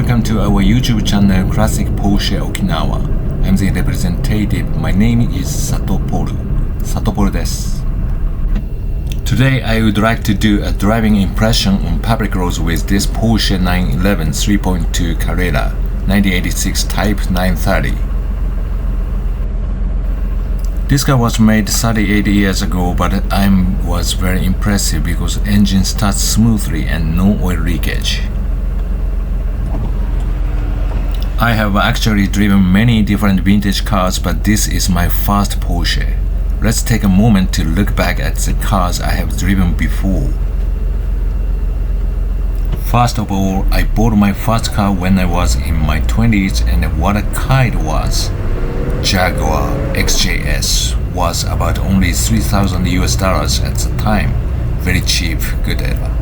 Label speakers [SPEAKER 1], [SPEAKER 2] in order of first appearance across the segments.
[SPEAKER 1] welcome to our YouTube channel Classic Porsche Okinawa. I'm the representative. My name is Sato-Poru. Sato-Poru です。Today I would like to do a driving impression on public roads with this Porsche 911 3.2 Carrera 1986 Type 930. This car was made 38 years ago, but I was very impressive because engine starts smoothly and no oil leakage. I have actually driven many different vintage cars, but this is my first Porsche. Let's take a moment to look back at the cars I have driven before. First of all, I bought my first car when I was in my 20s, and what a car it was. Jaguar XJS was about only $3,000 at the time. Very cheap, good era.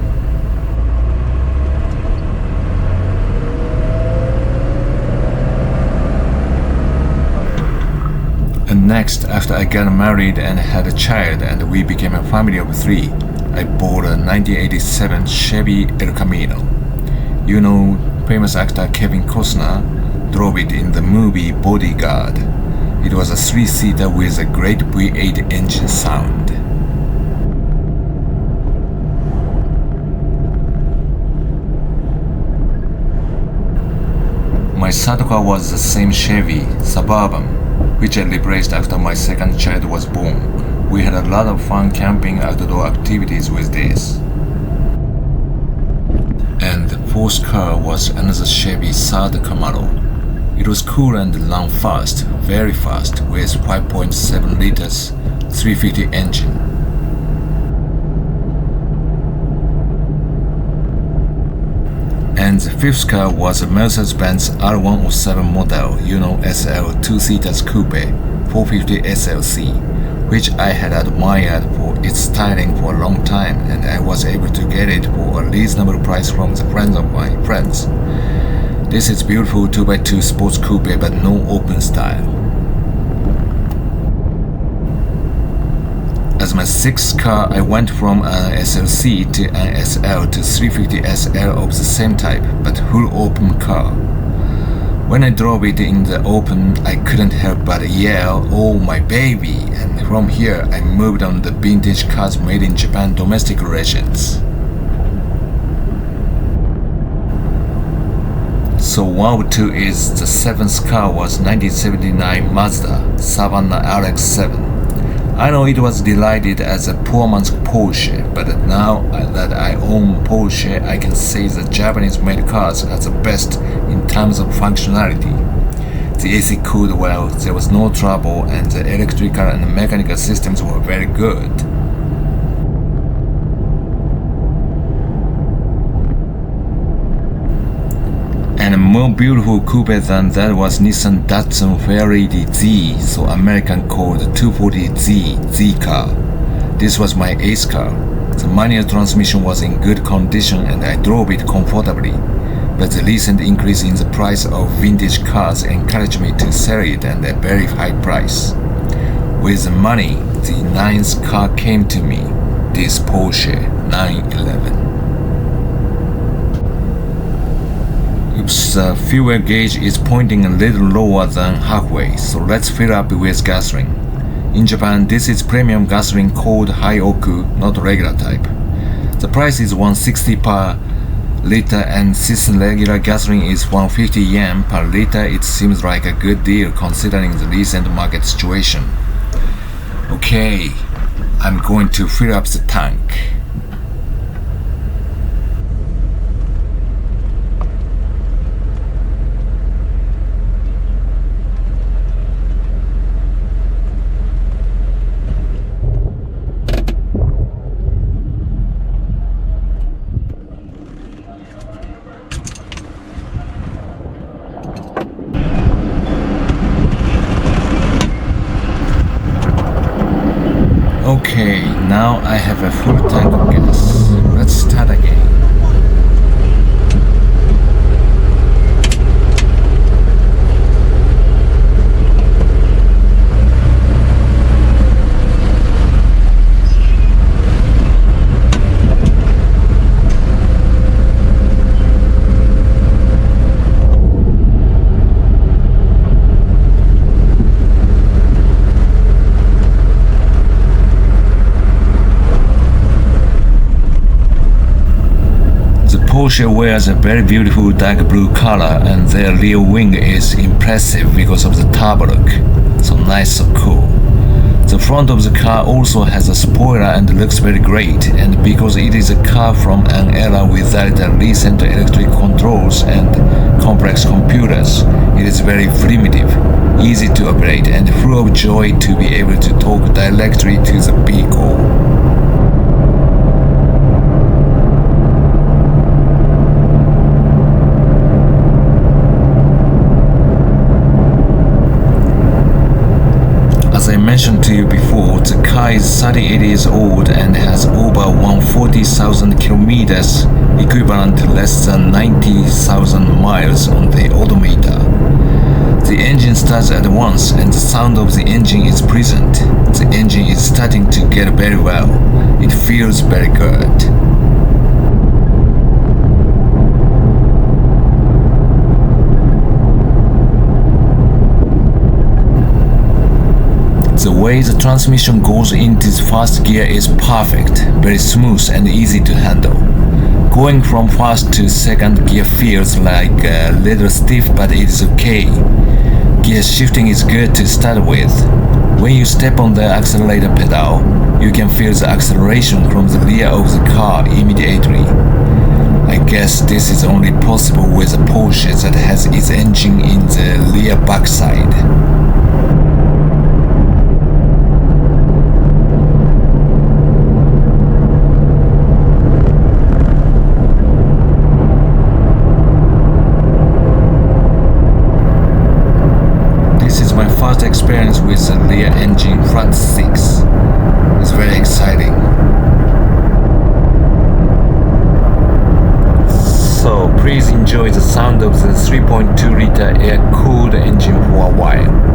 [SPEAKER 1] And next, after I got married and had a child and we became a family of 3, I bought a 1987 Chevy El Camino. You know, famous actor Kevin Costner drove it in the movie Bodyguard. It was a 3-seater with a great V8 engine sound. My third car was the same Chevy Suburban, which I replaced after my second child was born. We had a lot of fun camping outdoor activities with this. And the fourth car was another Chevy third Camaro. It was cool and ran fast, very fast, with 5.7 liters 350 engine. And the fifth car was a Mercedes-Benz R107 model, you know, SL 2-seaters coupe 450 SLC, which I had admired for its styling for a long time, and I was able to get it for a reasonable price from the friends of my friends. This is beautiful 2x2 sports coupe but no open style. As my sixth car, I went from an SLC to an SL to 350 SL of the same type, but full open car. When I drove it in the open, I couldn't help but yell, "Oh my baby!" And from here, I moved on the vintage cars made in Japan domestic relations. So one of two is the seventh car was 1979 Mazda Savannah RX-7. I know it was derided as a poor man's Porsche, but now that I own Porsche, I can say the Japanese-made cars are the best in terms of functionality. The AC cooled well, there was no trouble, and the electrical and mechanical systems were very good. And a more beautiful coupe than that was Nissan Datsun Fairlady Z, so American called 240Z Z car. This was my ace car. The manual transmission was in good condition and I drove it comfortably. But the recent increase in the price of vintage cars encouraged me to sell it at a very high price. With the money, the ninth car came to me, this Porsche 911. Oops, the fuel gauge is pointing a little lower than halfway, so let's fill up with gasoline. In Japan, this is premium gasoline called High-Oku, not regular type. The price is 160 per liter, and since regular gasoline is 150 yen per liter, it seems like a good deal considering the recent market situation. Okay, I'm going to fill up the tank. Okay, now I have a full tank of gas. Let's start again. Porsche wears a very beautiful dark blue color and their rear wing is impressive because of the turbo look. So nice, so cool. The front of the car also has a spoiler and looks very great, and because it is a car from an era without the recent electric controls and complex computers, it is very primitive, easy to operate and full of joy to be able to talk directly to the vehicle. As I mentioned to you before, the car is 38 years old and has over 140,000 kilometers, equivalent to less than 90,000 miles on the odometer. The engine starts at once and the sound of the engine is present. The engine is starting to get very well. It feels very good. The way the transmission goes into the first gear is perfect, very smooth and easy to handle. Going from first to second gear feels like a little stiff, but it is okay. Gear shifting is good to start with. When you step on the accelerator pedal, you can feel the acceleration from the rear of the car immediately. I guess this is only possible with a Porsche that has its engine in the rear backside. First experience with the rear engine front 6. It's very exciting. So please enjoy the sound of the 3.2 liter air-cooled engine for a while.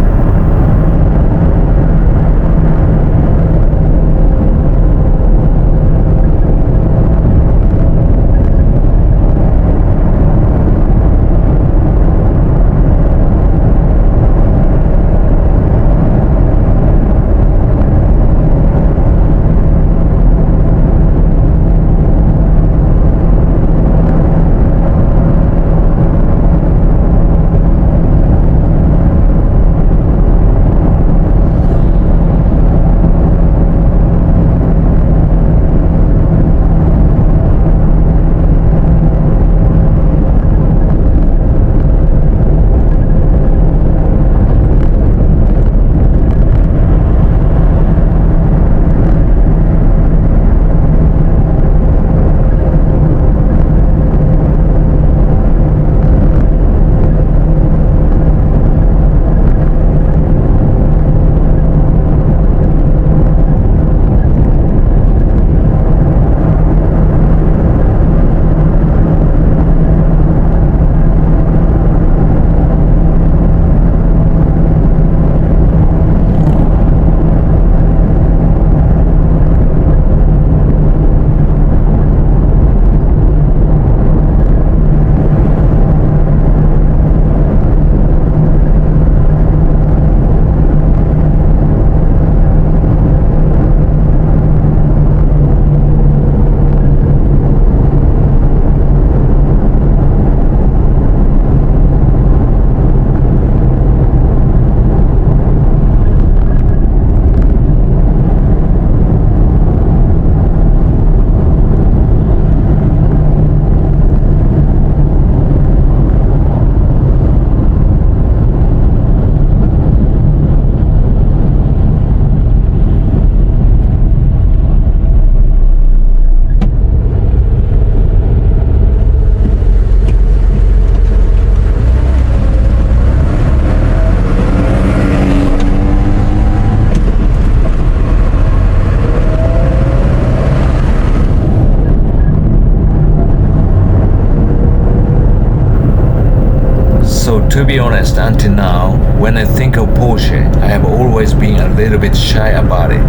[SPEAKER 1] To be honest, until now, when I think of Porsche, I have always been a little bit shy about it.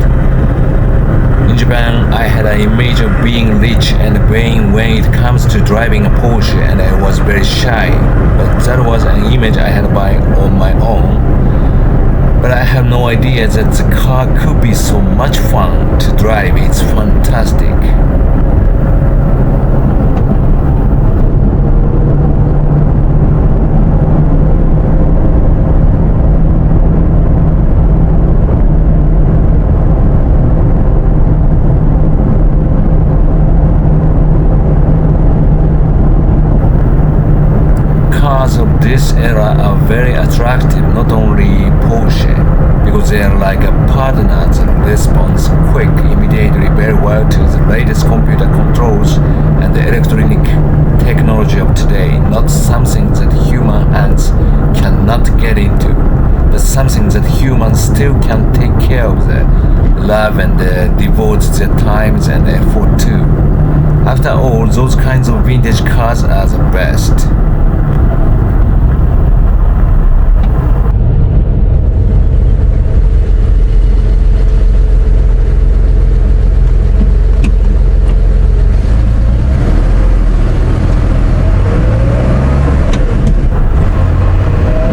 [SPEAKER 1] In Japan, I had an image of being rich and vain when it comes to driving a Porsche, and I was very shy, but that was an image I had on my own. But I have no idea that the car could be so much fun to drive. It's fantastic. attractive not only Porsche, because they are like a partners and responds quick immediately very well to the latest computer controls and the electronic technology of today, not something that human hands cannot get into, but something that humans still can take care of the love and devote their times and effort to. After all, those kinds of vintage cars are the best.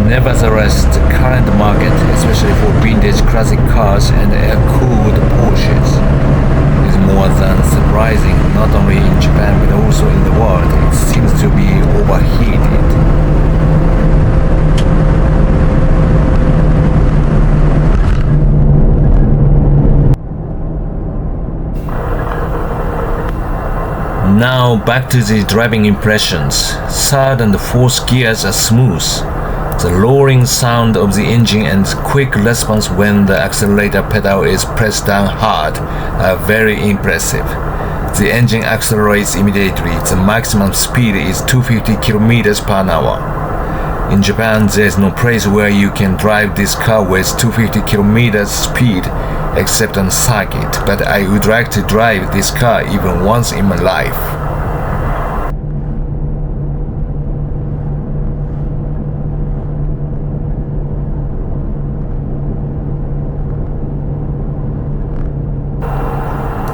[SPEAKER 1] Nevertheless, the current market, especially for vintage classic cars and air-cooled Porsches, is more than surprising not only in Japan but also in the world. It seems to be overheated. Now back to the driving impressions. Third and fourth gears are smooth. The roaring sound of the engine and quick response when the accelerator pedal is pressed down hard are very impressive. The engine accelerates immediately. The maximum speed is 250 km per hour. In Japan, there is no place where you can drive this car with 250 km speed except on circuit, but I would like to drive this car even once in my life.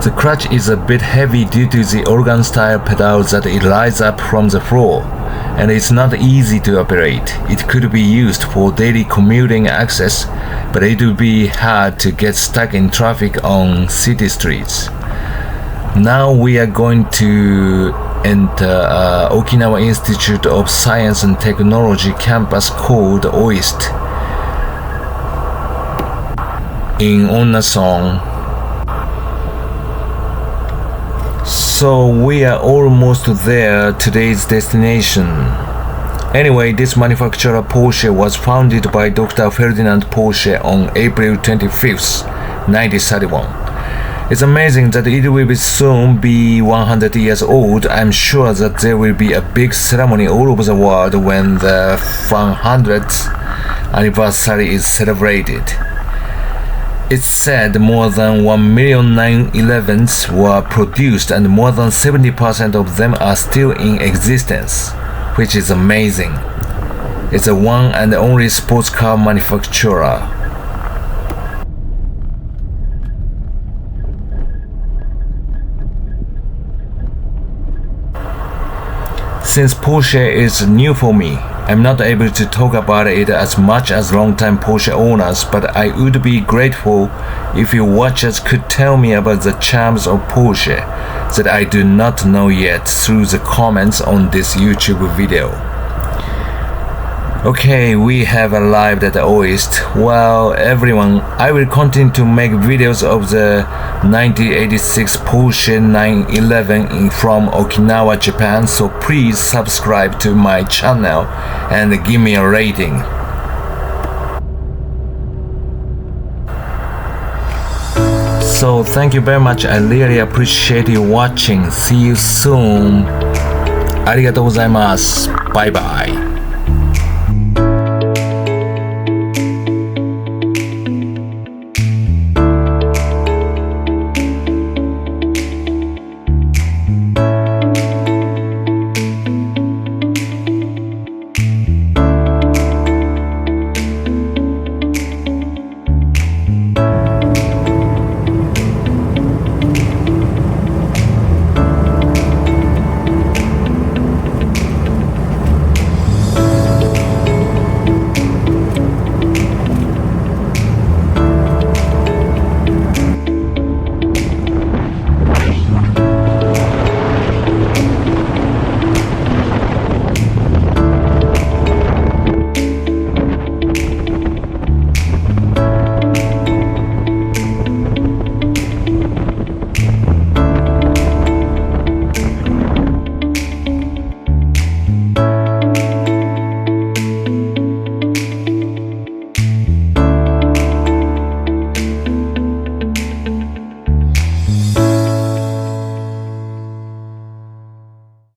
[SPEAKER 1] The clutch is a bit heavy due to the organ-style pedal that it rises up from the floor, and it's not easy to operate. It could be used for daily commuting access, but it would be hard to get stuck in traffic on city streets. Now we are going to enter Okinawa Institute of Science and Technology campus called OIST in Onnason. So we are almost there, today's destination. Anyway, this manufacturer Porsche was founded by Dr. Ferdinand Porsche on April 25th, 1931. It's amazing that it will soon be 100 years old. I'm sure that there will be a big ceremony all over the world when the 100th anniversary is celebrated. It's said more than 1 million 911s were produced and more than 70% of them are still in existence, which is amazing. It's the one and only sports car manufacturer. Since Porsche is new for me, I'm not able to talk about it as much as long-time Porsche owners, but I would be grateful if you watchers could tell me about the charms of Porsche that I do not know yet through the comments on this YouTube video. Okay, we have arrived at the OIST. Well, everyone, I will continue to make videos of the 1986 Porsche 911 from Okinawa, Japan, so please subscribe to my channel and give me a rating. So thank you very much. I really appreciate you watching. See you soon. ありがとうございます。バイバイ。